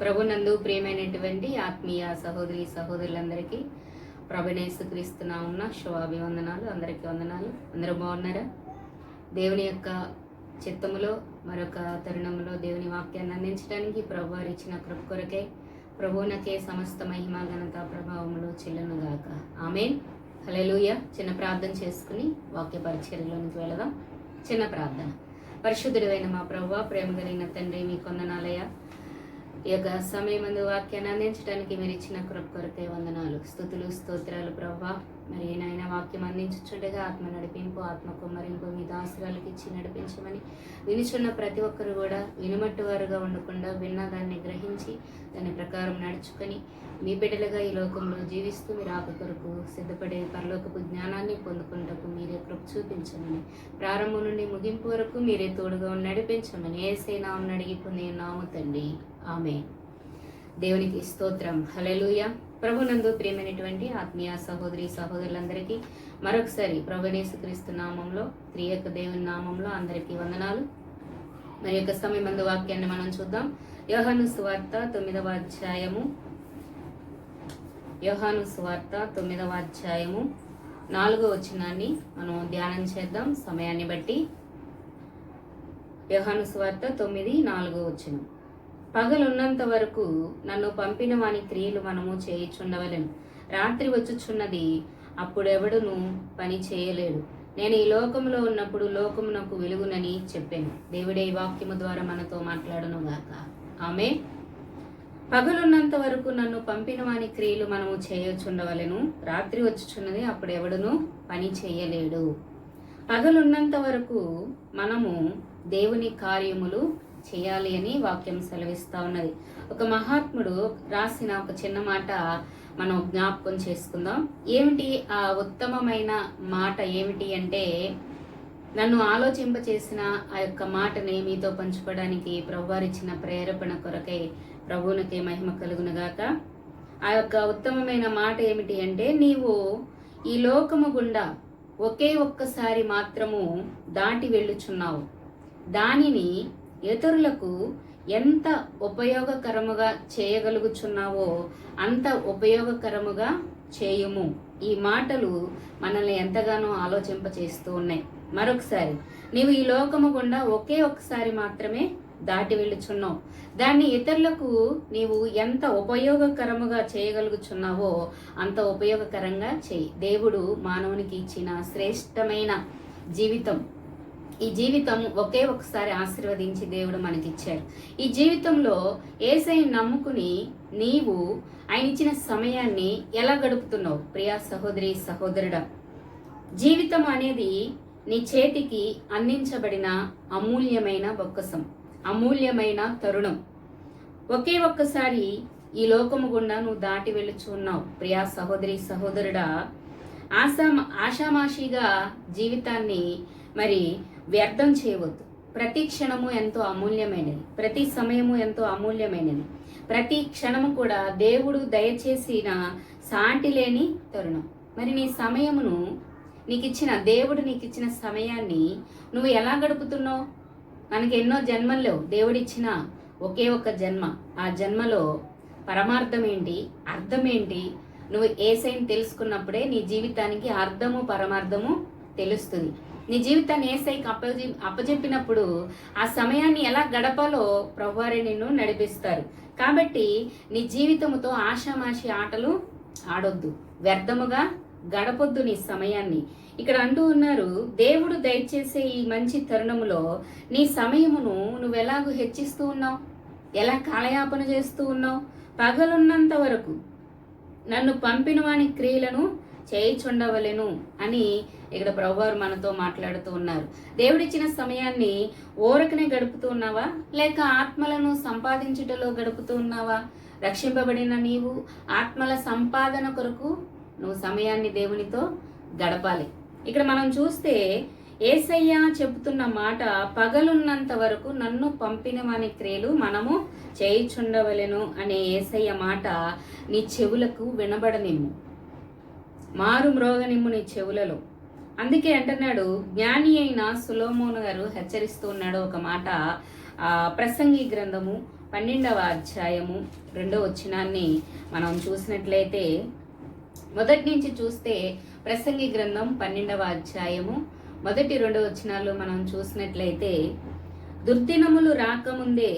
ప్రభునందు ప్రియమైనటువంటి ఆత్మీయ సహోదరి సహోదరులందరికీ ప్రభునేసు నామమున శుభాభివందనాలు. అందరికీ వందనాలు. అందరూ బాగున్నారా? దేవుని యొక్క చిత్తములో మరొక తరుణంలో దేవుని వాక్యాన్ని అందించడానికి ప్రభు వారు ఇచ్చిన కృప కొరకై ప్రభువునకే సమస్త మహిమ ఘనత ప్రభావములు చెల్లునుగాక. ఆమేన్. హల్లెలూయా. చిన్న ప్రార్థన చేసుకుని వాక్య పరిచర్యలోనికి వెళదాం. చిన్న ప్రార్థన. పరిశుద్ధుడైన మా ప్రభువా, ప్రేమ కలిగిన తండ్రి, మీ కొందనాలయ ఈ యొక్క సమయమందు వాక్యాన్ని అందించడానికి మీరు ఇచ్చిన కృప కొరకే వందనాలు, స్తుతులు, స్తోత్రాలు ప్రభువా. మరి నాయన వాక్యం అందించుండగా ఆత్మ నడిపింపు, ఆత్మ కుమ్మరింపు మీ దాసురాలకు ఇచ్చి నడిపించమని వినిచున్న ప్రతి ఒక్కరు కూడా వినుమట్టు వారుగా ఉండకుండా విన్న దాన్ని గ్రహించి దాని ప్రకారం నడుచుకొని మీ బిడ్డలుగా ఈ లోకంలో జీవిస్తూ మీరు ఆకు కొరకు సిద్ధపడే పరలోకపు జ్ఞానాన్ని పొందుకుంటకు మీరే కృప చూపించమని, ప్రారంభం నుండి ముగింపు వరకు మీరే తోడుగా నడిపించమని యేసయ్య నామమున అడిగి పొందియున్నాము తండ్రి. ఆమేన్. దేవునికి స్తోత్రం. హల్లెలూయా. ప్రభునందు ప్రియమైనటువంటి ఆత్మీయ సహోదరి సహోదరులందరికీ మరొకసారి ప్రభునేసు నామంలో, త్రియక దేవుని నామంలో అందరికీ వందనాలు. మరి యొక్క సమయమందు వాక్యాన్ని మనం చూద్దాం. యోహాను సువార్త 9వ అధ్యాయము 4వ వచనాన్ని మనం ధ్యానం చేద్దాం సమయాన్ని బట్టి. యోహాను సువార్త 9:4 వచనం. పగలున్నంత వరకు నన్ను పంపిన వాని క్రియలు మనము చేయుచుండవలెను. రాత్రి వచ్చుచున్నది, అప్పుడెవడును పని చేయలేడు. నేను ఈ లోకంలో ఉన్నప్పుడు లోకమునకు వెలుగునని చెప్పాను. దేవుడే ఈ వాక్యము ద్వారా మనతో మాట్లాడును గాక. ఆమె. పగలున్నంత వరకు నన్ను పంపిన వాని క్రియలు మనము చేయచుండవలెను. రాత్రి వచ్చుచున్నది, అప్పుడు ఎవడును పని చేయలేడు. పగలున్నంత వరకు మనము దేవుని కార్యములు చేయాలి అని వాక్యం సెలవిస్తా ఉన్నది. ఒక మహాత్ముడు రాసిన ఒక చిన్న మాట మనం జ్ఞాపకం చేసుకుందాం. ఏమిటి ఆ ఉత్తమమైన మాట ఏమిటి అంటే, నన్ను ఆలోచింపచేసిన ఆ యొక్క మాటని మీతో పంచుకోవడానికి ప్రభువారిచ్చిన ప్రేరేపణ కొరకై ప్రభువునకే మహిమ కలుగునుగాక. ఆ యొక్క ఉత్తమమైన మాట ఏమిటి అంటే, నీవు ఈ లోకము గుండా ఒకే ఒక్కసారి మాత్రము దాటి వెళ్ళుచున్నావు. దానిని ఇతరులకు ఎంత ఉపయోగకరముగా చేయగలుగుచున్నావో అంత ఉపయోగకరముగా చేయుము. ఈ మాటలు మనల్ని ఎంతగానో ఆలోచింపచేస్తూ ఉన్నాయి. మరొకసారి, నీవు ఈ లోకము గుండా ఒకే ఒక్కసారి మాత్రమే దాటి వెళ్ళుచున్నావు. దాన్ని ఇతరులకు నీవు ఎంత ఉపయోగకరముగా చేయగలుగుచున్నావో అంత ఉపయోగకరంగా చేయి. దేవుడు మానవునికి ఇచ్చిన శ్రేష్టమైన జీవితం. ఈ జీవితం ఒకే ఒకసారి ఆశీర్వదించి దేవుడు మనకిచ్చారు. ఈ జీవితంలో యేసయ్యను నమ్ముకుని నీవు ఆయన ఇచ్చిన సమయాన్ని ఎలా గడుపుతున్నావు? ప్రియా సహోదరి సహోదరుడా, జీవితం అనేది నీ చేతికి అందించబడిన అమూల్యమైన బొక్కసం, అమూల్యమైన తరుణం. ఒకే ఒక్కసారి ఈ లోకము గుండా నువ్వు దాటి వెళ్ళుచున్నావు. ప్రియా సహోదరి సహోదరుడా, ఆషామాషిగా జీవితాన్ని మరి వ్యర్థం చేయవద్దు. ప్రతి క్షణము ఎంతో అమూల్యమైనది. ప్రతి సమయము ఎంతో అమూల్యమైనది. ప్రతి క్షణము కూడా దేవుడు దయచేసిన సాటి లేని తరుణం. మరి నీ సమయమును దేవుడు నీకు ఇచ్చిన సమయాన్ని నువ్వు ఎలా గడుపుతున్నావు? మనకి ఎన్నో జన్మల్లో దేవుడిచ్చిన ఒకే ఒక జన్మ. ఆ జన్మలో పరమార్థం ఏంటి, అర్థం ఏంటి? నువ్వు యేసయ్యను తెలుసుకున్నప్పుడే నీ జీవితానికి అర్థము పరమార్థము తెలుస్తుంది. నీ జీవితాన్ని యేసయ్యకి అప్పచెప్పినప్పుడు ఆ సమయాన్ని ఎలా గడపాలో ప్రభువారే నిన్ను నడిపిస్తారు. కాబట్టి నీ జీవితముతో ఆషామాషి ఆటలు ఆడొద్దు, వ్యర్థముగా గడపొద్దు నీ సమయాన్ని. ఇక్కడ అంటూ ఉన్నారు, దేవుడు దయచేసే ఈ మంచి తరుణములో నీ సమయమును నువ్వెలాగూ హెచ్చిస్తూ ఉన్నావు, ఎలా కాలయాపన చేస్తూ ఉన్నావు? పగలున్నంత వరకు నన్ను పంపిన వాని క్రియలను చేయుచుండవలెను అని ఇక్కడ ప్రభువారు మనతో మాట్లాడుతూ ఉన్నారు. దేవుడిచ్చిన సమయాన్ని ఓరకనే గడుపుతూ ఉన్నావా, లేక ఆత్మలను సంపాదించుటలో గడుపుతూ ఉన్నావా? రక్షింపబడిన నీవు ఆత్మల సంపాదన కొరకు నువ్వు సమయాన్ని దేవునితో గడపాలి. ఇక్కడ మనం చూస్తే యేసయ్య చెబుతున్న మాట, పగలున్నంత వరకు నన్ను పంపిన వాని క్రియలు మనము చేయుచుండవలెను అనే యేసయ్య మాట నీ చెవులకు వినబడనిమ్ము, మారు మ్రోగనిమ్ము నీ చెవులలో. అందుకే అంటున్నాడు, జ్ఞాని అయిన సొలొమోను గారు హెచ్చరిస్తూ ఉన్నాడు ఒక మాట. ప్రసంగి గ్రంథము 12వ అధ్యాయము 2వ వచనాన్ని మనం చూసినట్లయితే, మొదటి నుంచి చూస్తే ప్రసంగి గ్రంథం 12వ అధ్యాయము 1-2 వచనాల్లో మనం చూసినట్లయితే, దుర్దినములు రాకముందే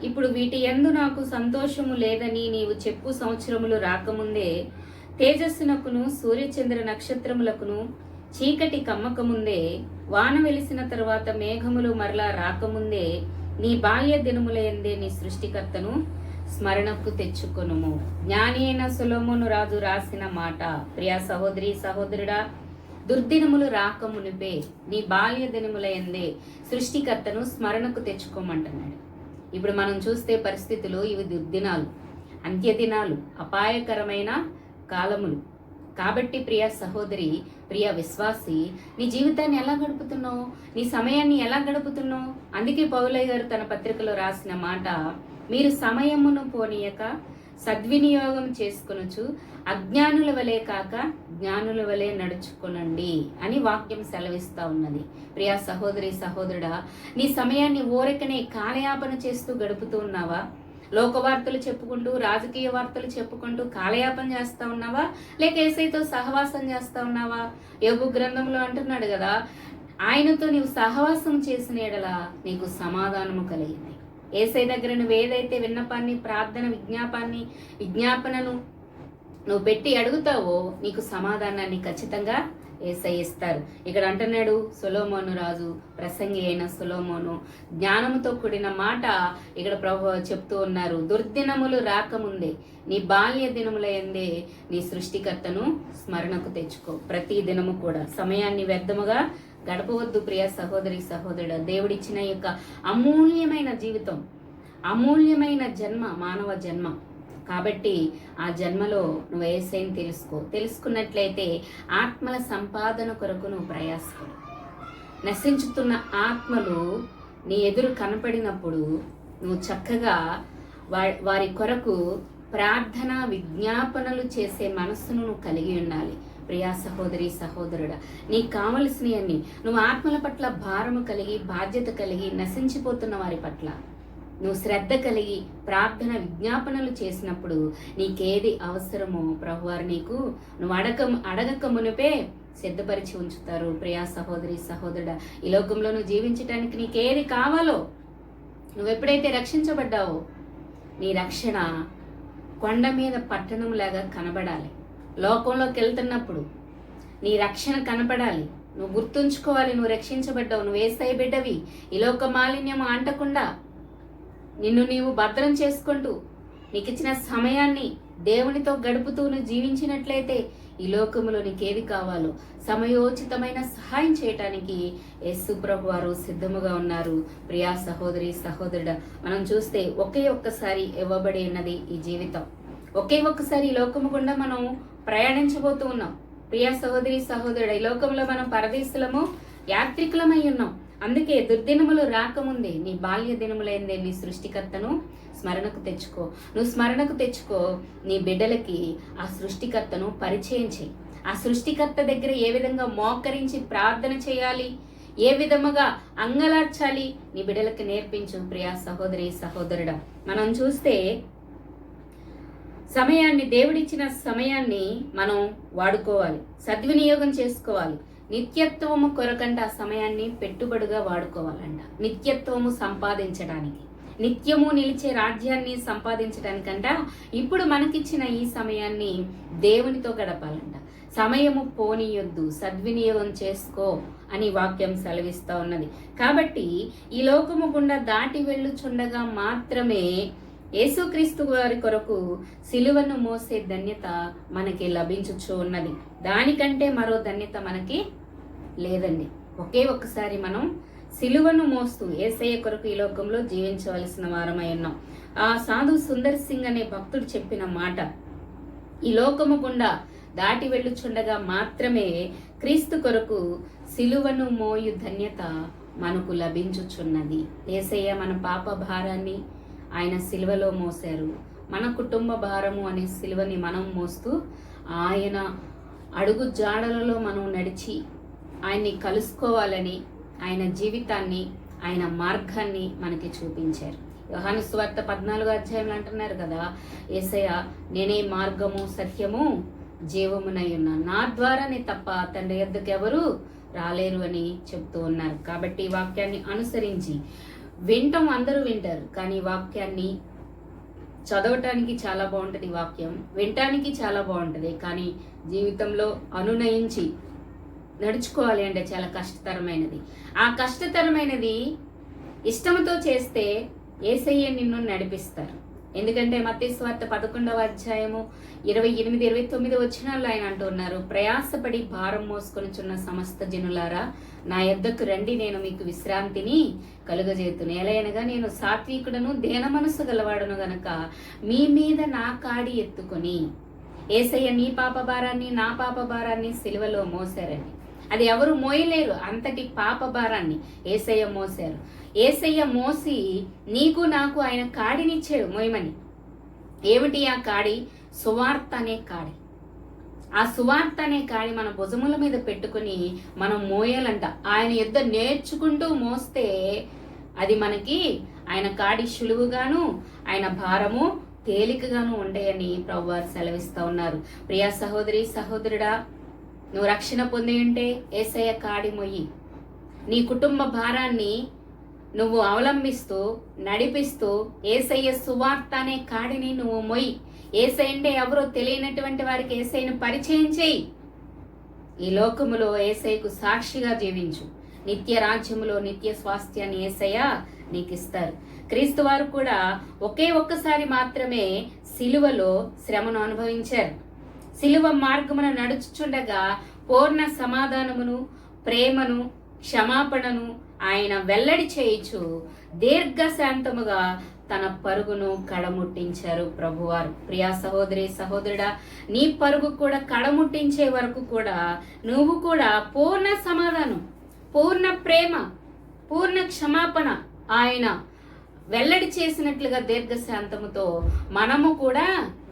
ఇప్పుడు వీటి యందు నాకు సంతోషము లేదని నీవు చెప్పు సంవత్సరములు రాకముందే, తేజస్సునకును సూర్యచంద్ర నక్షత్రములకును చీకటి కమ్మకముందే, వాన వెలిసిన తరువాత మేఘములు మరలా రాకముందే, నీ బాల్య దినములయందే నీ సృష్టికర్తను స్మరణకు తెచ్చుకొనుము. జ్ఞాని అయిన సొలొమోను రాజు రాసిన మాట. ప్రియా సహోదరి సహోదరుడా, దుర్దినములు రాకమునిపే నీ బాల్య దినములయందే సృష్టికర్తను స్మరణకు తెచ్చుకోమంటున్నాడు. ఇప్పుడు మనం చూస్తే పరిస్థితులు ఇవి దుర్దినాలు, అంత్యదినాలు, అపాయకరమైన కాలములు. కాబట్టి ప్రియ సహోదరి, ప్రియ విశ్వాసి, నీ జీవితాన్ని ఎలా గడుపుతున్నావు? నీ సమయాన్ని ఎలా గడుపుతున్నావు? అందుకే పౌలయ్య గారు తన పత్రికలో రాసిన మాట, మీరు సమయమును పోనీయక సద్వినియోగం చేసుకొనుచు అజ్ఞానుల వలె కాక జ్ఞానుల వలె నడుచుకొనండి అని వాక్యం సెలవిస్తా ఉన్నది. ప్రియా సహోదరి సహోదరుడా, నీ సమయాన్ని ఊరకనే కాలయాపన చేస్తూ గడుపుతూ ఉన్నావా? లోక వార్తలు చెప్పుకుంటూ, రాజకీయ వార్తలు చెప్పుకుంటూ కాలయాపన చేస్తా ఉన్నావా? లేక యేసయ్యతో సహవాసం చేస్తా ఉన్నావా? యోబు గ్రంథంలో అంటున్నాడు కదా, ఆయనతో నీవు సహవాసం చేసిన ఎడల నీకు సమాధానము కలిగింది. యేసయ్య దగ్గర నువ్వు ఏదైతే విన్నపాన్ని, ప్రార్థన, విజ్ఞాపనను నువ్వు పెట్టి అడుగుతావో నీకు సమాధానాన్ని ఖచ్చితంగా యేసయ్య ఇస్తారు. ఇక్కడ అంటున్నాడు సొలొమోను రాజు, ప్రసంగి అయిన సొలొమోను జ్ఞానముతో కూడిన మాట ఇక్కడ ప్రభు చెప్తూ ఉన్నారు. దుర్దినములు రాకముందే నీ బాల్య దినములయందే నీ సృష్టికర్తను స్మరణకు తెచ్చుకో. ప్రతి దినము కూడా సమయాన్ని వ్యర్థముగా గడపవద్దు. ప్రియ సహోదరి సహోదరుడు, దేవుడిచ్చిన యొక్క అమూల్యమైన జీవితం, అమూల్యమైన జన్మ, మానవ జన్మ. కాబట్టి ఆ జన్మలో నువ్వు యేసయ్యని తెలుసుకున్నట్లయితే ఆత్మల సంపాదన కొరకు నువ్వు ప్రయాసపడు. నశించుతున్న ఆత్మలు నీ ఎదురు కనపడినప్పుడు నువ్వు చక్కగా వారి కొరకు ప్రార్థన, విజ్ఞాపనలు చేసే మనస్సును నువ్వు కలిగి ఉండాలి. ప్రియా సహోదరి సహోదరుడా, నీకు కావలసినవన్నీ నువ్వు ఆత్మల పట్ల భారము కలిగి, బాధ్యత కలిగి, నశించిపోతున్న వారి పట్ల నువ్వు శ్రద్ధ కలిగి ప్రార్థన, విజ్ఞాపనలు చేసినప్పుడు నీకేది అవసరమో ప్రభువారు నీకు నువ్వు అడగక మునిపే సిద్ధపరిచి ఉంచుతారు. ప్రియా సహోదరి సహోదరుడా, ఈ లోకంలో నువ్వు జీవించడానికి నీకేది కావాలో, నువ్వు ఎప్పుడైతే రక్షించబడ్డావో నీ రక్షణ కొండ మీద పట్టణం లాగా కనబడాలి. లోకంలోకి వెళ్తున్నప్పుడు నీ రక్షణ కనపడాలి. నువ్వు గుర్తుంచుకోవాలి, నువ్వు రక్షించబడ్డావు, నువ్వు యేసయ్య బిడ్డవి. ఈ లోక మాలిన్యం అంటకుండా నిన్ను నీవు భద్రం చేసుకుంటూ నీకు ఇచ్చిన సమయాన్ని దేవునితో గడుపుతూ నువ్వు జీవించినట్లయితే ఈ లోకములో నీకేది కావాలో సమయోచితమైన సహాయం చేయటానికి యేసు ప్రభు వారు సిద్ధముగా ఉన్నారు. ప్రియా సహోదరి సహోదరుడా, మనం చూస్తే ఒక్కసారి ఇవ్వబడి ఉన్నది ఈ జీవితం. ఒక్కసారి ఈ లోకము గుండా మనం ప్రయాణించబోతూ ఉన్నాం. ప్రియా సహోదరి సహోదరుడా, ఈ లోకంలో మనం పరదేశులము, యాత్రికులమై ఉన్నాం. అందుకే దుర్దినములు రాకముందే నీ బాల్య దినములైందే నీ సృష్టికర్తను స్మరణకు తెచ్చుకో. నువ్వు స్మరణకు తెచ్చుకో. నీ బిడ్డలకి ఆ సృష్టికర్తను పరిచయం చేయి. ఆ సృష్టికర్త దగ్గర ఏ విధంగా మోకరించి ప్రార్థన చేయాలి, ఏ విధముగా అంగలార్చాలి నీ బిడ్డలకి నేర్పించు. ప్రియా సహోదరి సహోదరుడా, మనం చూస్తే సమయాన్ని, దేవుడిచ్చిన సమయాన్ని మనం వాడుకోవాలి, సద్వినియోగం చేసుకోవాలి. నిత్యత్వము కొరకంట ఆ సమయాన్ని పెట్టుబడిగా వాడుకోవాలంట. నిత్యత్వము సంపాదించడానికి, నిత్యము నిలిచే రాజ్యాన్ని సంపాదించడానికంట ఇప్పుడు మనకిచ్చిన ఈ సమయాన్ని దేవునితో గడపాలంట. సమయము పోనీయొద్దు, సద్వినియోగం చేసుకో అని వాక్యం సెలవిస్తా ఉన్నది. కాబట్టి ఈ లోకము గుండా దాటి వెళ్ళుచుండగా మాత్రమే యేసుక్రీస్తు వారి కొరకు సిలువను మోసే ధన్యత మనకి లభించుచు ఉన్నది. దానికంటే మరో ధన్యత మనకి లేదండి. ఒక్కసారి మనం సిలువను మోస్తూ యేసయ్య కొరకు ఈ లోకంలో జీవించవలసిన వారమై ఉన్నాం. ఆ సాధు సుందర్ సింగ్ అనే భక్తుడు చెప్పిన మాట, ఈ లోకము గుండా దాటి వెళ్ళుచుండగా మాత్రమే క్రీస్తు కొరకు సిలువను మోయు ధన్యత మనకు లభించుచున్నది. యేసయ్య మన పాప భారాన్ని ఆయన సిలువలో మోసారు. మన కుటుంబ భారము అనే సిలువని మనం మోస్తూ ఆయన అడుగు జాడలలో మనం నడిచి ఆయన్ని కలుసుకోవాలని ఆయన జీవితాన్ని, ఆయన మార్గాన్ని మనకి చూపించారు. యోహాను సువార్త 14వ అధ్యాయంలో అంటున్నారు కదా, యేసయ్య నేనే మార్గము సత్యము జీవమునై ఉన్నాను, నా ద్వారానే తప్ప తండ్రి యొద్దకు ఎవరు రాలేరు అని చెప్తూ ఉన్నారు. కాబట్టి ఈ వాక్యాన్ని అనుసరించి వింటాం, అందరూ వింటారు, కానీ వాక్యాన్ని చదవటానికి చాలా బాగుంటుంది, వాక్యం వినటానికి చాలా బాగుంటుంది, కానీ జీవితంలో అనునయించి నడుచుకోవాలి అంటే చాలా కష్టతరమైనది. ఆ కష్టతరమైనది ఇష్టంతో చేస్తే యేసయ్య నిన్ను నడిపిస్తారు. ఎందుకంటే మత్తయి సువార్త 11వ అధ్యాయము 28, 29 వచనాల్లో ఆయన అంటున్నారు, ప్రయాసపడి భారం మోసుకొనుచున్న సమస్త జనులారా నా యొద్దకు రండి, నేను మీకు విశ్రాంతిని కలుగజేతును. ఎలయనగా నేను సాత్వికుడను దేన మనసు గలవాడును గనక మీ మీద నా కాడి ఎత్తుకొని, యేసయ్య నీ పాప భారాన్ని నా పాప భారాన్ని సిలువలో మోసారని. అది ఎవరు మోయలేరు, అంతటి పాప భారాన్ని యేసయ్య మోసారు. యేసయ్య మోసి నీకు నాకు ఆయన కాడినిచ్చాడు మోయమని. ఏమిటి ఆ కాడి? సువార్త అనే కాడి. ఆ సువార్త అనే కాడి మన భుజముల మీద పెట్టుకుని మనం మోయాలంట. ఆయన యుద్ధ నేర్చుకుంటూ మోస్తే అది మనకి ఆయన కాడి సులువుగాను ఆయన భారము తేలికగాను ఉండేయని ప్రభువారు సెలవిస్తూ ఉన్నారు. ప్రియా సహోదరి సహోదరుడా, నువ్వు రక్షణ పొంది ఉంటే యేసయ్య కాడి మొయ్యి. నీ కుటుంబ భారాన్ని నువ్వు అవలంబిస్తూ నడిపిస్తూ యేసయ్య సువార్త అనే కాడిని నువ్వు మొయ్యి. యేసయ్య అంటే ఎవరో తెలియనటువంటి వారికి యేసయ్యను పరిచయం చేయి. ఈ లోకములో యేసయ్యకు సాక్షిగా జీవించు. నిత్య రాజ్యములో నిత్య స్వాస్థ్యాన్ని యేసయ్య నీకు ఇస్తారు. క్రీస్తు వారు కూడా ఒక్కసారి మాత్రమే సిలువలో శ్రమను అనుభవించారు. సిలువ మార్గమున నడుచుచుండగా పూర్ణ సమాధానమును, ప్రేమను, క్షమాపణను ఆయన వెల్లడి చేయుచు దీర్ఘశాంతముగా తన పరుగును కడముట్టించారు ప్రభువారు. ప్రియా సహోదరి సహోదరుడా, నీ పరుగు కూడా కడముట్టించే వరకు కూడా నువ్వు కూడా పూర్ణ సమాధానం, పూర్ణ ప్రేమ, పూర్ణ క్షమాపణ ఆయన వెల్లడి చేసినట్లుగా దీర్ఘశాంతముతో మనము కూడా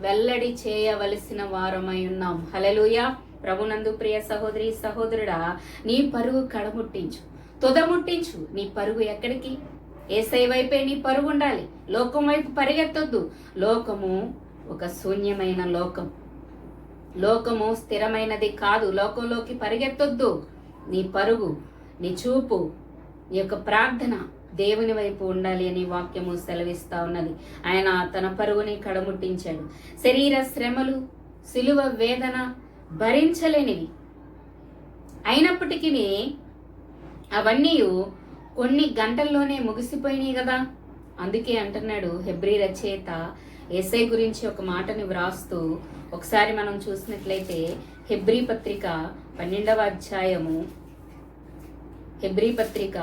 వెల్లడి చేయవలసిన వారమై ఉన్నాం. హల్లెలూయా. ప్రభునందు ప్రియ సహోదరి సహోదరుడా, నీ పరుగు కడముట్టించు, తుదముట్టించు. నీ పరుగు ఎక్కడికి? యేసయ్య వైపే నీ పరుగు ఉండాలి. లోకం వైపు పరిగెత్తొద్దు. లోకము ఒక శూన్యమైన లోకం, లోకము స్థిరమైనది కాదు. లోకంలోకి పరిగెత్తొద్దు. నీ పరుగు, నీ చూపు, నీ యొక్క ప్రార్థన దేవుని వైపు ఉండాలి అని వాక్యము సెలవిస్తా ఉన్నది. ఆయన తన పరుగుని కడముట్టించాడు. శరీర శ్రమలు, సిలువ వేదన భరించలేనివి అయినప్పటికీ అవన్నీ కొన్ని గంటల్లోనే ముగిసిపోయినాయి కదా. అందుకే అంటున్నాడు హెబ్రీ రచయిత యేసయ్య గురించి ఒక మాటని వ్రాస్తూ, ఒకసారి మనం చూసినట్లయితే హెబ్రీ పత్రిక 12వ అధ్యాయము, హెబ్రీ పత్రిక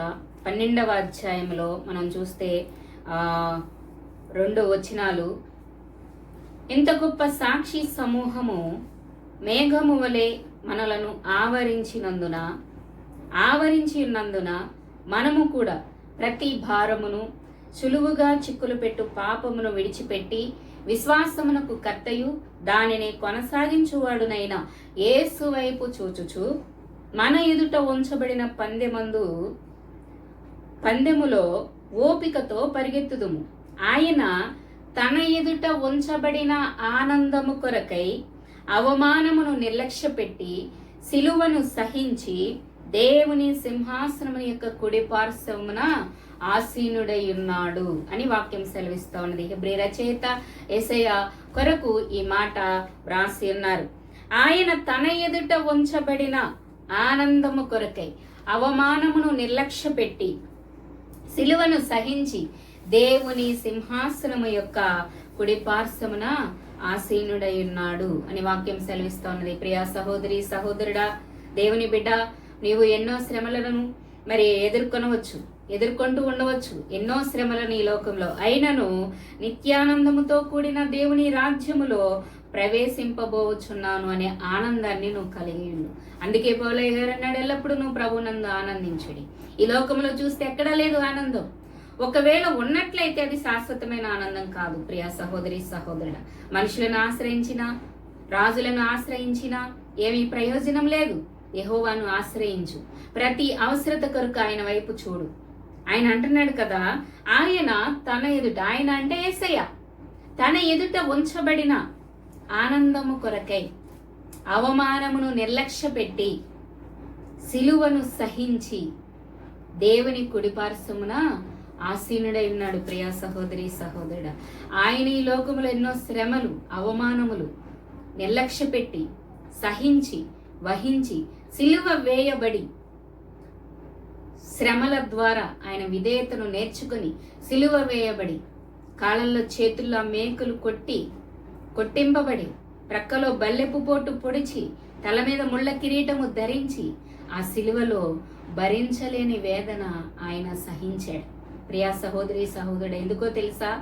12వ అధ్యాయంలో మనం చూస్తే 2 వచనాలు, ఇంత గొప్ప సాక్షి సమూహము మేఘము వలె మనలను ఆవరించి ఉన్నందున మనము కూడా ప్రతి భారమును సులువుగా చిక్కులు పెట్టు పాపమును విడిచిపెట్టి విశ్వాసమునకు కర్తయు దానిని కొనసాగించువాడునైన యేసు వైపు చూచుచు మన ఎదుట ఉంచబడిన పందెములో ఓపికతో పరిగెత్తుదుము. ఆయన తన ఎదుట ఉంచబడిన ఆనందము కొరకై అవమానమును నిర్లక్ష్యపెట్టి సిలువను సహించి దేవుని సింహాసనము యొక్క కుడి పార్శ్వమున ఆసీనుడై ఉన్నాడు అని వాక్యం సెలవిస్తూ ఉన్నది. హెబ్రీ రచయిత యేసయ్య కొరకు ఈ మాట వ్రాసి ఉన్నారు. ఆయన తన ఎదుట ఉంచబడిన ఆనందము కొరకై అవమానమును నిర్లక్ష్యపెట్టి సిలువను సహించి దేవుని సింహాసనము యొక్క కుడి పార్శ్వమున ఆసీనుడై ఉన్నాడు అని వాక్యం సెలవిస్తూ ఉన్నది. ప్రియా సహోదరి సహోదరుడా, దేవుని బిడ్డ, నీవు ఎన్నో శ్రమలను ఎదుర్కొంటూ ఉండవచ్చు, ఎన్నో శ్రమలను ఈ లోకంలో. అయినను నిత్యానందముతో కూడిన దేవుని రాజ్యములో ప్రవేశింపబోచున్నాను అనే ఆనందాన్ని నువ్వు కలిగి ఉండు. అందుకే పౌలయ్య గారు అన్నాడు, ఎల్లప్పుడూ నువ్వు ప్రభునందు ఆనందించుడి. ఈ లోకంలో చూస్తే ఎక్కడా లేదు ఆనందం. ఒకవేళ ఉన్నట్లయితే అది శాశ్వతమైన ఆనందం కాదు. ప్రియా సహోదరి సహోదరుడ, మనుషులను ఆశ్రయించినా, రాజులను ఆశ్రయించినా ఏమీ ప్రయోజనం లేదు. యెహోవాను ఆశ్రయించు. ప్రతి అవసరత కొరకు ఆయన వైపు చూడు. ఆయన అంటున్నాడు కదా, ఆయన తన ఎదుట, ఆయన అంటే యేసయ్య, తన ఎదుట ఉంచబడిన ఆనందము కొరకై అవమానమును నిర్లక్ష్య పెట్టి సిలువను సహించి దేవుని కుడిపార్శ్వమున ఆసీనుడై ఉన్నాడు. ప్రియా సహోదరి సహోదరుడా, ఆయన ఈ లోకములో ఎన్నో శ్రమలు, అవమానములు నిర్లక్ష్య పెట్టి సహించి వహించి సిలువ వేయబడి శ్రమల ద్వారా ఆయన విధేయతను నేర్చుకుని సిలువ వేయబడి కాళ్ళల్లో చేతుల్లో మేకులు కొట్టింపబడి ప్రక్కలో బల్లెపు పోటు పొడిచి తల మీద ముళ్ళ కిరీటము ధరించి ఆ సిలువలో భరించలేని వేదన ఆయన సహించాడు. ప్రియా సహోదరి సహోదరుడు, ఎందుకో తెలుసా?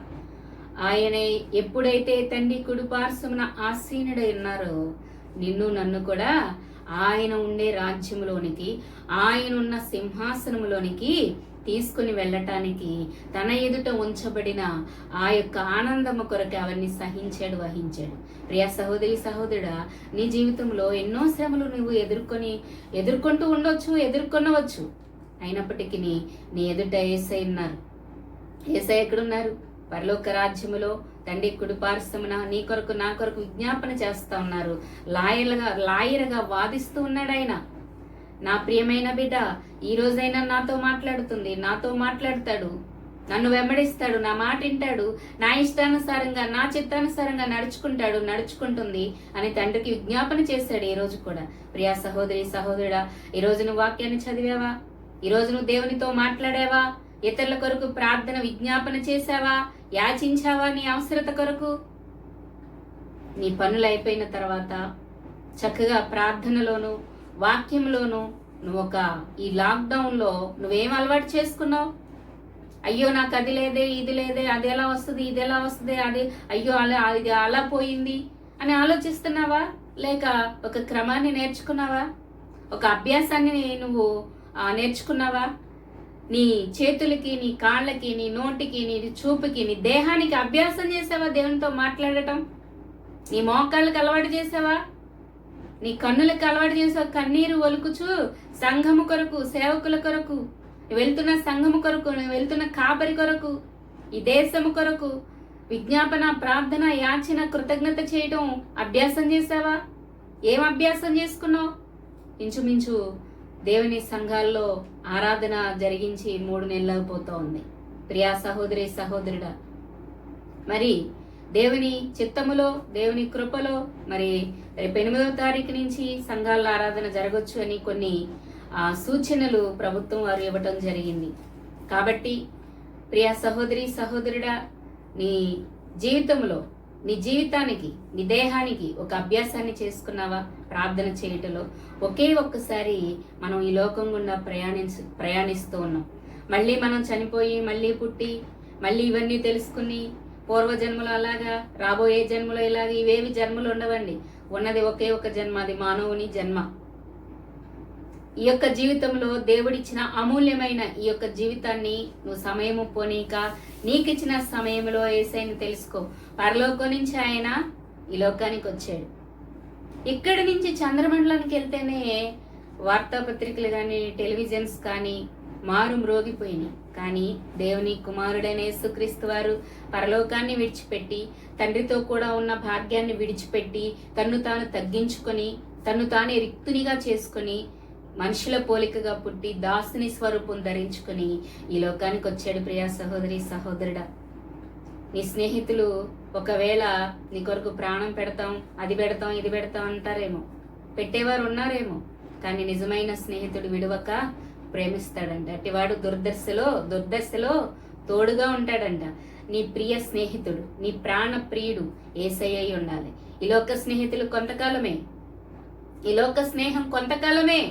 ఆయన ఎప్పుడైతే తండ్రి కుడిపార్శ్వమున ఆసీనుడై ఉన్నారో నిన్ను నన్ను కూడా ఆయన ఉండే రాజ్యములోనికి, ఆయన ఉన్న సింహాసనములోనికి తీసుకుని వెళ్ళటానికి తన ఎదుట ఉంచబడిన ఆ యొక్క ఆనందము కొరకు అవన్నీ సహించాడు, వహించాడు. ప్రియా సహోదరి సహోదరుడా, నీ జీవితంలో ఎన్నో శ్రమలు నువ్వు ఎదుర్కొంటూ ఉండొచ్చు, ఎదుర్కొనవచ్చు. అయినప్పటికీ నీ ఎదుట యేసయ్య ఉన్నారు. యేసయ్య ఎక్కడున్నారు? పరలోక రాజ్యములో తండ్రి కుడిపార్శ్వమున నీ కొరకు నా కొరకు విజ్ఞాపన చేస్తా ఉన్నారు. లాయర్గా వాదిస్తూ ఉన్నాడు ఆయన. నా ప్రియమైన బిడ్డ, ఈ రోజైనా నాతో మాట్లాడుతుంది, నాతో మాట్లాడతాడు, నన్ను వెంబడిస్తాడు, నా మాట వింటాడు, నా ఇష్టానుసారంగా నా చిత్తానుసారంగా నడుచుకుంటుంది అని తండ్రికి విజ్ఞాపన చేశాడు ఈ రోజు కూడా. ప్రియా సహోదరి సహోదరుడా, ఈ రోజు నువ్వు వాక్యాన్ని చదివావా? ఈ రోజు నువ్వు దేవునితో మాట్లాడావా? ఇతరుల కొరకు ప్రార్థన విజ్ఞాపన చేశావా? యాచించావా నీ అవసరత కొరకు? నీ పనులు అయిపోయిన తర్వాత చక్కగా ప్రార్థనలోను వాక్యంలోను నువ్వు ఈ లాక్డౌన్లో నువ్వేం అలవాటు చేసుకున్నావు? అయ్యో నాకు అది లేదే, ఇది లేదే, అది ఎలా వస్తుంది, ఇది ఎలా వస్తుంది, అది అయ్యో అది అలా పోయింది అని ఆలోచిస్తున్నావా? లేక ఒక క్రమాన్ని నేర్చుకున్నావా? ఒక అభ్యాసాన్ని నువ్వు నేర్చుకున్నావా? నీ చేతులకి, నీ కాళ్ళకి, నీ నోటికి, నీ చూపుకి, నీ దేహానికి అభ్యాసం చేసావా దేవునితో మాట్లాడటం? నీ మోకాళ్ళకి అలవాటు చేసావా? నీ కన్నులకు అలవాటు చేసావా? కన్నీరు ఒలుకుచు సంఘము కొరకు, సేవకుల కొరకు, వెళ్తున్న సంఘము కొరకు, వెళ్తున్న కాపరి కొరకు, ఈ దేశము కొరకు విజ్ఞాపన, ప్రార్థన, యాచన, కృతజ్ఞత చేయడం అభ్యాసం చేసావా? ఏం అభ్యాసం చేసుకున్నావు? ఇంచుమించు దేవుని సంఘాల్లో ఆరాధన జరిగించి 3 నెలలు అయిపోతూ ఉంది. ప్రియా సహోదరి సహోదరుడా, మరి దేవుని చిత్తములో, దేవుని కృపలో మరి రేపు 8వ తారీఖు నుంచి సంఘాల్లో ఆరాధన జరగవచ్చు అని కొన్ని సూచనలు ప్రభుత్వం వారు ఇవ్వటం జరిగింది. కాబట్టి ప్రియా సహోదరి సహోదరుడా, నీ జీవితంలో, నీ జీవితానికి, నీ దేహానికి ఒక అభ్యాసాన్ని చేసుకున్నావా? ప్రార్థన చేయటంలో ఒకే ఒక్కసారి మనం ఈ లోకం గుండా ప్రయాణిస్తూ ఉన్నాం. మళ్ళీ మనం చనిపోయి, మళ్ళీ పుట్టి, మళ్ళీ ఇవన్నీ తెలుసుకుని పూర్వజన్మలో అలాగా, రాబోయే జన్మలో ఇలాగా, ఇవేవి జన్మలు ఉండవండి. ఉన్నది ఒకే ఒక జన్మ, అది మానవుని జన్మ. ఈ యొక్క జీవితంలో దేవుడిచ్చిన అమూల్యమైన ఈ యొక్క జీవితాన్ని నువ్వు సమయము పోనీక నీకిచ్చిన సమయంలో యేసయ్యని తెలుసుకో. పరలోకం నుంచి ఆయన ఈ లోకానికి వచ్చాడు. ఇక్కడి నుంచి చంద్రమండలానికి వెళ్తేనే వార్తాపత్రికలు కానీ, టెలివిజన్స్ కానీ మారు మ్రోగిపోయినాయి. కానీ దేవుని కుమారుడైన యేసుక్రీస్తు వారు పరలోకాన్ని విడిచిపెట్టి, తండ్రితో కూడా ఉన్న భాగ్యాన్ని విడిచిపెట్టి, తన్ను తాను తగ్గించుకొని, తన్ను తానే రిక్తునిగా చేసుకొని, మనుషుల పోలికగా పుట్టి, దాసుని స్వరూపం ధరించుకుని ఈ లోకానికి వచ్చాడు. ప్రియా సహోదరి సహోదరుడా, నీ స్నేహితులు ఒకవేళ నీ కొరకు ప్రాణం పెడతాం, అది పెడతాం, ఇది పెడతాం అంటారేమో, పెట్టేవారు ఉన్నారేమో, కానీ నిజమైన స్నేహితుడు విడవక ప్రేమిస్తాడంట. అట్టివాడు దుర్దశలో తోడుగా ఉంటాడంట. నీ ప్రియ స్నేహితుడు, నీ ప్రాణ ప్రియుడు యేసయ్య ఉండాలి. ఈ లోక స్నేహితులు కొంతకాలమే, ఈ లోక స్నేహం కొంతకాలమే.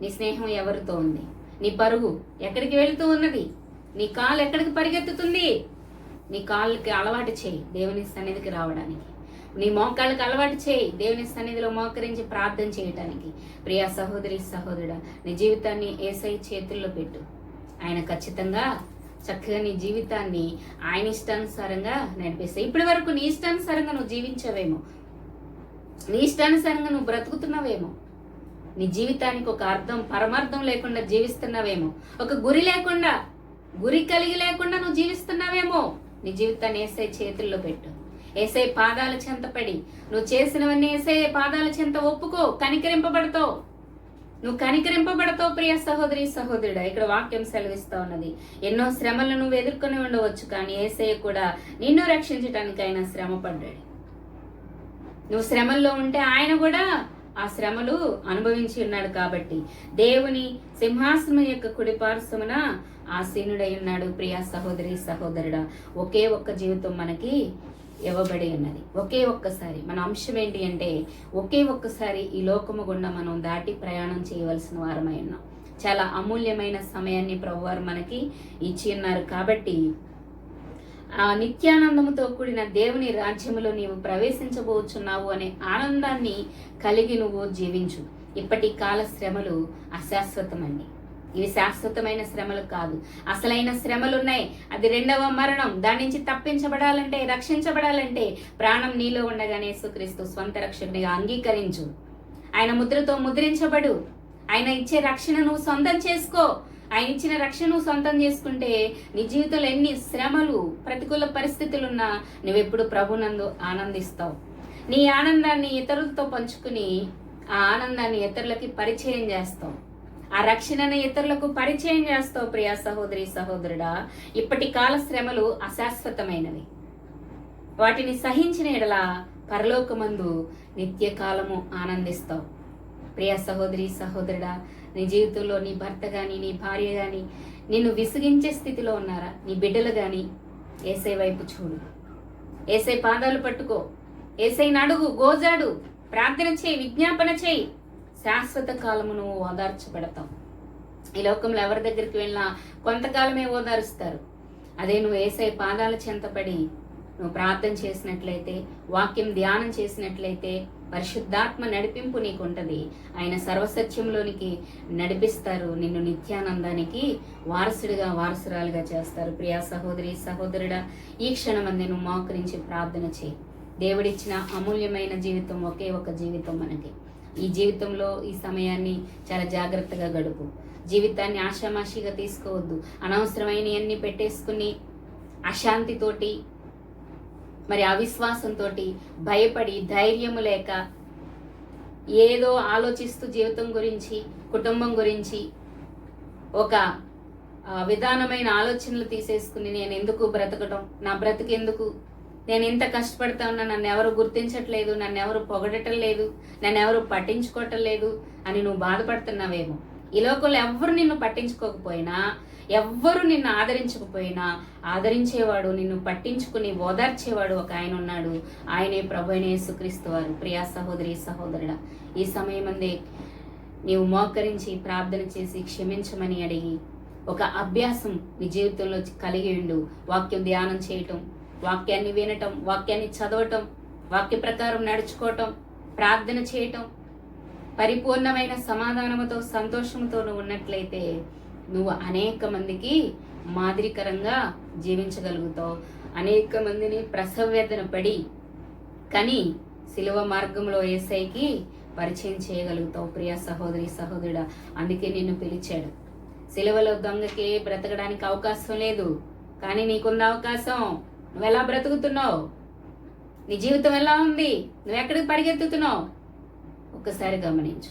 నీ స్నేహం ఎవరితో ఉంది? నీ పరుగు ఎక్కడికి వెళుతూ ఉన్నది? నీ కాలు ఎక్కడికి పరిగెత్తుతుంది? నీ కాళ్ళకి అలవాటు చేయి దేవుని సన్నిధికి రావడానికి. నీ మోకాళ్ళకి అలవాటు చేయి దేవుని సన్నిధిలో మోకరించి ప్రార్థన చేయటానికి. ప్రియా సహోదరి సహోదరుడా, నీ జీవితాన్ని యేసయ్య చేతుల్లో పెట్టు. ఆయన ఖచ్చితంగా చక్కగా నీ జీవితాన్ని ఆయన ఇష్టానుసారంగా నడిపిస్తాయి. ఇప్పటి వరకు నీ ఇష్టానుసారంగా నువ్వు జీవించవేమో, నీ ఇష్టానుసారంగా నువ్వు బ్రతుకుతున్నావేమో, నీ జీవితానికి ఒక అర్థం, పరమార్థం లేకుండా జీవిస్తున్నావేమో, ఒక గురి లేకుండా గురి కలిగి లేకుండా నువ్వు జీవిస్తున్నావేమో. నీ జీవితాన్ని యేసయ్య చేతుల్లో పెట్టు. యేసయ్య పాదాల చెంతపడి నువ్వు చేసినవన్నీ యేసయ్య పాదాల చెంత ఒప్పుకో. కనికరింపబడతావు. నువ్వు కనికరింపబడతావు ప్రియ సహోదరి సహోదరుడా. ఇక్కడ వాక్యం సెలవిస్తా ఉన్నది, ఎన్నో శ్రమలను నువ్వు ఎదుర్కొని ఉండవచ్చు, కానీ యేసయ్య కూడా నిన్ను రక్షించడానికి ఆయన శ్రమ పడ్డాడు. నువ్వు శ్రమల్లో ఉంటే ఆయన కూడా ఆ శ్రమలు అనుభవించి ఉన్నాడు. కాబట్టి దేవుని సింహాసనం యొక్క కుడి పార్శ్వమున ఆసీనుడై ఉన్నాడు. ప్రియ సహోదరి సహోదరుడా, ఒకే ఒక్క జీవితం మనకి ఇవ్వబడి ఉన్నది. ఒకే ఒక్కసారి. మన అంశం ఏంటి అంటే, ఒకే ఒక్కసారి ఈ లోకము గుండా మనం దాటి ప్రయాణం చేయవలసిన వారమై ఉన్నాం. చాలా అమూల్యమైన సమయాన్ని ప్రభువారు మనకి ఇచ్చి ఉన్నారు. కాబట్టి ఆ నిత్యానందముతో కూడిన దేవుని రాజ్యములో నీవు ప్రవేశించబోచున్నావు అనే ఆనందాన్ని కలిగి నువ్వు జీవించు. ఇప్పటి కాల శ్రమలు అశాశ్వతమండి. ఇవి శాశ్వతమైన శ్రమలు కాదు. అసలైన శ్రమలు ఉన్నాయి. అది రెండవ మరణం. దాని నుంచి తప్పించబడాలంటే, రక్షించబడాలంటే ప్రాణం నీలో ఉండగానే యేసుక్రీస్తు స్వంత రక్షకునిగా అంగీకరించు. ఆయన ముద్రతో ముద్రించబడు. ఆయన ఇచ్చే రక్షణ నువ్వు సొంతం చేసుకో. ఆయన ఇచ్చిన రక్షణ నువ్వు సొంతం చేసుకుంటే నీ జీవితంలో ఎన్ని శ్రమలు, ప్రతికూల పరిస్థితులున్నా నువ్వెప్పుడు ప్రభునందు ఆనందిస్తావు. నీ ఆనందాన్ని ఇతరులతో పంచుకుని ఆ ఆనందాన్ని ఇతరులకి పరిచయం చేస్తావు. ఆ రక్షణను ఇతరులకు పరిచయం చేస్తావు. ప్రియా సహోదరి సహోదరుడా, ఇప్పటి కాల శ్రమలు అశాశ్వతమైనవి. వాటిని సహించిన ఎడల పరలోకమందు నిత్య కాలము ఆనందిస్తావు. ప్రియా సహోదరి సహోదరుడా, నీ జీవితంలో నీ భర్త కానీ, నీ భార్య కానీ నిన్ను విసిగించే స్థితిలో ఉన్నారా? నీ బిడ్డలు కానీ యేసయ్య వైపు చూడు. యేసయ్య పాదాలు పట్టుకో. యేసయ్యని అడుగు, గోజాడు, ప్రార్థన చేయి, విజ్ఞాపన చేయి. శాశ్వత కాలము నువ్వు ఓదార్చబడతావు. ఈ లోకంలో ఎవరి దగ్గరికి వెళ్ళినా కొంతకాలమే ఓదారుస్తారు. అదే నువ్వు యేసయ్య పాదాల చెంతపడి నువ్వు ప్రార్థన చేసినట్లయితే, వాక్యం ధ్యానం చేసినట్లయితే, పరిశుద్ధాత్మ నడిపింపు నీకు ఉంటుంది. ఆయన సర్వసత్యంలోనికి నడిపిస్తారు. నిన్ను నిత్యానందానికి వారసుడిగా, వారసురాలుగా చేస్తారు. ప్రియా సహోదరి సహోదరుడా, ఈ క్షణమందే నువ్వు మోకరించి ప్రార్థన చేయి. దేవుడిచ్చిన అమూల్యమైన జీవితం ఒకే ఒక జీవితం మనకి. ఈ జీవితంలో ఈ సమయాన్ని చాలా జాగ్రత్తగా గడుపు. జీవితాన్ని ఆషామాషిగా తీసుకోవద్దు. అనవసరమైన అన్ని పెట్టేసుకుని అశాంతితోటి, మరి అవిశ్వాసంతో, భయపడి, ధైర్యము లేక ఏదో ఆలోచిస్తూ జీవితం గురించి, కుటుంబం గురించి ఒక విధానమైన ఆలోచనలు తీసేసుకుని నేను ఎందుకు బ్రతకడం, నా బ్రతికెందుకు, నేను ఎంత కష్టపడతా ఉన్నా, నన్ను ఎవరు గుర్తించట్లేదు, నన్ను ఎవరు పొగడటం లేదు, నన్ను ఎవరు పట్టించుకోవటం లేదు అని నువ్వు బాధపడుతున్నావేమో. ఈ లోకంలో ఎవ్వరు నిన్ను పట్టించుకోకపోయినా, ఎవ్వరు నిన్ను ఆదరించకపోయినా, ఆదరించేవాడు, నిన్ను పట్టించుకుని ఓదార్చేవాడు ఒక ఆయన ఉన్నాడు. ఆయనే ప్రభువైన యేసుక్రీస్తు వారు. ప్రియా సహోదరి సహోదరుడా, ఈ సమయమందే నీవు మోకరించి ప్రార్థన చేసి క్షమించమని అడిగి ఒక అభ్యాసం నీ జీవితంలో కలిగి ఉండు. వాక్యం ధ్యానం చేయటం, వాక్యాన్ని వినటం, వాక్యాన్ని చదవటం, వాక్య ప్రకారం నడుచుకోవటం, ప్రార్థన చేయటం, పరిపూర్ణమైన సమాధానముతో, సంతోషంతో నువ్వు ఉన్నట్లయితే నువ్వు అనేక మందికి మాదిరికరంగా జీవించగలుగుతావు. అనేక మందిని ప్రసవ వేదన పడి కానీ సిలువ మార్గంలో యేసయ్యకి పరిచయం చేయగలుగుతావు. ప్రియ సహోదరి సహోదరుడా, అందుకే నిన్ను పిలిచాడు. సిలువలో దొంగకి బ్రతకడానికి అవకాశం లేదు, కానీ నీకుంది అవకాశం. నువ్వు ఎలా బ్రతుకుతున్నావు? నీ జీవితం ఎలా ఉంది? నువ్వు ఎక్కడికి పరిగెత్తుతున్నావు? ఒక్కసారి గమనించు.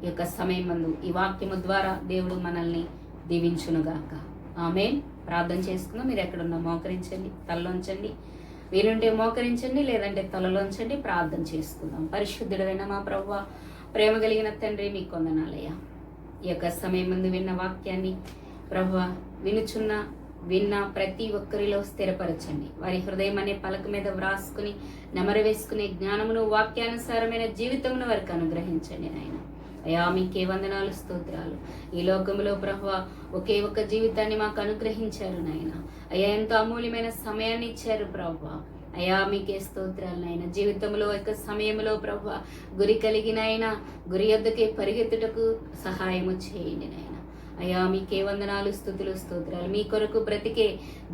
ఈ యొక్క సమయం మందు ఈ వాక్యము ద్వారా దేవుడు మనల్ని దీవించునుగాక. ఆమేన్. ప్రార్థన చేసుకుందాం. మీరు ఎక్కడున్నా మోకరించండి, తలలోంచండి. వీలుంటే మోకరించండి, లేదంటే తలలోంచండి. ప్రార్థన చేసుకుందాం. పరిశుద్ధుడైన మా ప్రభువా, ప్రేమ కలిగిన తండ్రి, మీకు వందనాలయ్యా. ఈ యొక్క సమయం ముందు విన్న వాక్యాన్ని ప్రభువా, విన్న ప్రతి ఒక్కరిలో స్థిరపరచండి. వారి హృదయం అనే పలక మీద వ్రాసుకుని నెమరు వేసుకునే జ్ఞానమును, వాక్యానుసారమైన జీవితమును వారికి అనుగ్రహించండి నాయన. అయ్యా, మీకే వందనాలు, స్తోత్రాలు. ఈ లోకంలో ప్రభువా ఒకే ఒక్క జీవితాన్ని మాకు అనుగ్రహించారు నాయన. అయ్యా, ఎంతో అమూల్యమైన సమయాన్ని ఇచ్చారు ప్రభువా. అయ్యా, మీకే స్తోత్రాలు నాయన. జీవితంలో యొక్క సమయంలో ప్రభువా గురి కలిగిన ఆయన గురి యొద్దకే పరిగెత్తుటకు సహాయము చేయండి నాయన. అయ్యా మీకే వందనాలు, స్తుతులు, స్తోత్రాలు. మీ కొరకు బ్రతికే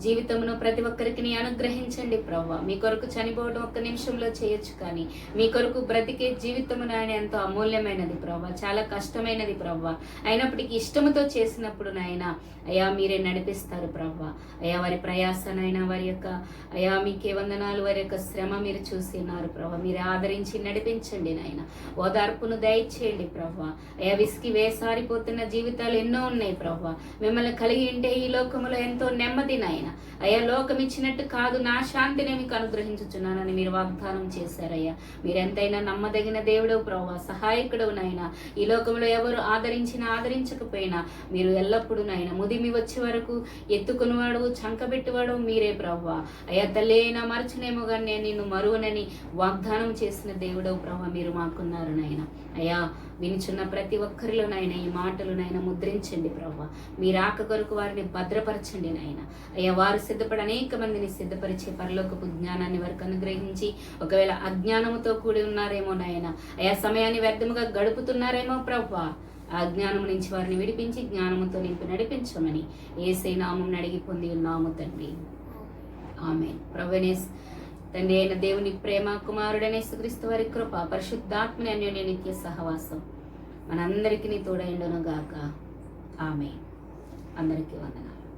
జీవితమును ప్రతి ఒక్కరికి నీ అనుగ్రహించండి ప్రవ్వా. మీ కొరకు చనిపోవడం ఒక్క నిమిషంలో చేయొచ్చు, కానీ మీ కొరకు బ్రతికే జీవితము నాయన ఎంతో అమూల్యమైనది ప్రవ్వా, చాలా కష్టమైనది ప్రవ్వా. అయినప్పటికీ ఇష్టముతో చేసినప్పుడు నాయన అయ్యా మీరే నడిపిస్తారు ప్రవ్వా. అయ్యా వారి ప్రయాసనైనా వారి యొక్క అయ్యా మీకే వందనాలు, వారి యొక్క శ్రమ మీరు చూసి ఉన్నారు ప్రవ్వా. మీరు ఆదరించి నడిపించండి నాయన, ఓదార్పును దయచేయండి ప్రవ్వా. అయ్యా విసికి వేసారిపోతున్న జీవితాలు ఎన్నో ఉన్నాయి ప్రవ్వా. మిమ్మల్ని కలిగి ఉంటే ఈ లోకములో ఎంతో నెమ్మది నాయన. అయ్యా లోకం ఇచ్చినట్టు కాదు, నా శాంతిని మీకు అనుగ్రహించుచున్నానని మీరు వాగ్దానం చేశారయ్యా. మీరెంతైనా నమ్మదగిన దేవుడు ప్రవ్వా, సహాయకుడు నాయన. ఈ లోకంలో ఎవరు ఆదరించినా ఆదరించకపోయినా మీరు ఎల్లప్పుడూ నాయన ముదిమి వచ్చే వరకు ఎత్తుకునివాడు, చంకబెట్టువాడు మీరే ప్రవ్వా. అయ్యా తల్లేనా మరచనేమో కానీ నేను నిన్ను మరువనని వాగ్దానం చేసిన దేవుడవు ప్రవ్వా, మీరు మాకున్నారు నాయన. అయ్యా వినిచున్న ప్రతి ఒక్కరిలో నాయన ఈ మాటలు నాయన ముద్రించండి ప్రవ్వా. మీరు ఆక కొరకు వారిని భద్రపరచండి నాయన. అయ్యా వారు సిద్ధపడి అనేక మందిని సిద్ధపరిచే పరలోకపు జ్ఞానాన్ని వారికి అనుగ్రహించి, ఒకవేళ అజ్ఞానముతో కూడి ఉన్నారేమో నాయన, అయ్యా సమయాన్ని వ్యర్థముగా గడుపుతున్నారేమో ప్రవ్వా, ఆ జ్ఞానము నుంచి వారిని విడిపించి జ్ఞానముతో నింపి నడిపించమని యేసయ్య నామమున అడిగి పొంది ఉన్నాము తండ్రి, ఆమేన్. ప్రభువైన తండ్రి అయిన దేవుని ప్రేమ, కుమారుడైన యేసుక్రీస్తు వారి కృప, పరిశుద్ధాత్మని అన్యోన్య నిత్య సహవాసం మనందరికీ తోడైండును గాక. ఆమేన్. అందరికీ వందనాలు.